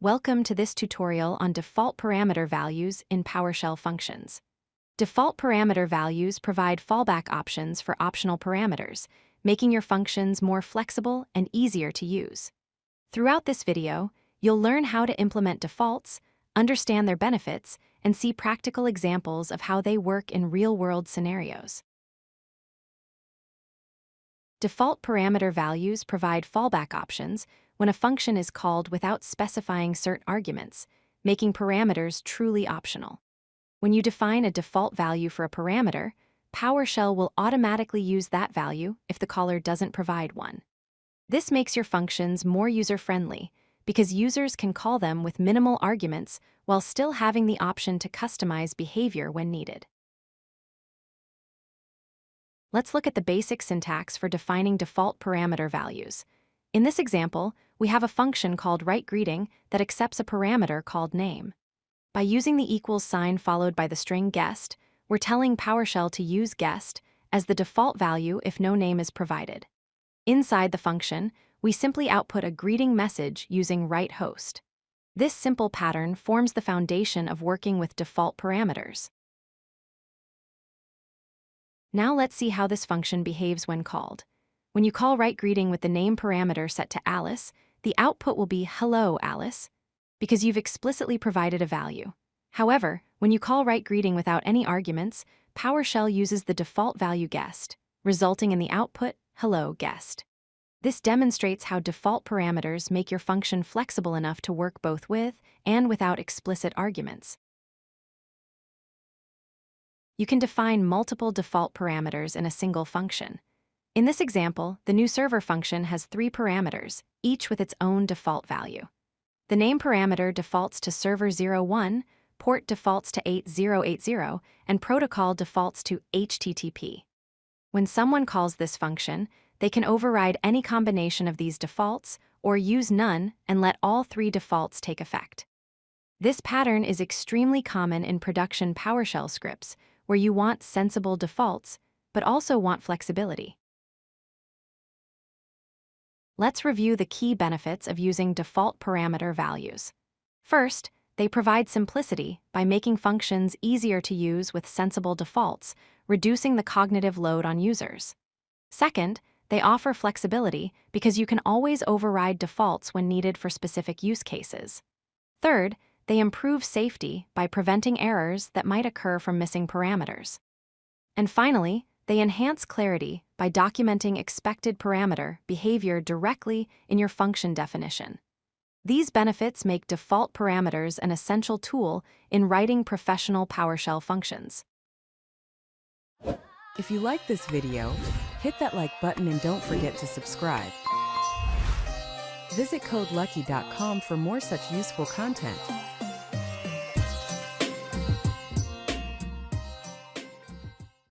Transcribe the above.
Welcome to this tutorial on default parameter values in PowerShell functions. Default parameter values provide fallback options for optional parameters, making your functions more flexible and easier to use. Throughout this video, you'll learn how to implement defaults, understand their benefits, and see practical examples of how they work in real-world scenarios. Default parameter values provide fallback options when a function is called without specifying cert arguments, making parameters truly optional. When you define a default value for a parameter, PowerShell will automatically use that value if the caller doesn't provide one. This makes your functions more user-friendly because users can call them with minimal arguments while still having the option to customize behavior when needed. Let's look at the basic syntax for defining default parameter values. In this example, we have a function called writeGreeting that accepts a parameter called name. By using the equals sign followed by the string guest, we're telling PowerShell to use guest as the default value if no name is provided. Inside the function, we simply output a greeting message using writeHost. This simple pattern forms the foundation of working with default parameters. Now let's see how this function behaves when called. When you call writeGreeting with the name parameter set to Alice, the output will be hello, Alice, because you've explicitly provided a value. However, when you call writeGreeting without any arguments, PowerShell uses the default value guest, resulting in the output hello, guest. This demonstrates how default parameters make your function flexible enough to work both with and without explicit arguments. You can define multiple default parameters in a single function. In this example, the newServer function has 3 parameters, each with its own default value. The name parameter defaults to server 01, port defaults to 8080, and protocol defaults to HTTP. When someone calls this function, they can override any combination of these defaults or use none and let all 3 defaults take effect. This pattern is extremely common in production PowerShell scripts, where you want sensible defaults, but also want flexibility. Let's review the key benefits of using default parameter values. First, they provide simplicity by making functions easier to use with sensible defaults, reducing the cognitive load on users. Second, they offer flexibility because you can always override defaults when needed for specific use cases. Third, they improve safety by preventing errors that might occur from missing parameters. And finally, they enhance clarity by documenting expected parameter behavior directly in your function definition. These benefits make default parameters an essential tool in writing professional PowerShell functions. If you like this video, hit that like button and don't forget to subscribe. Visit codelucky.com for more such useful content.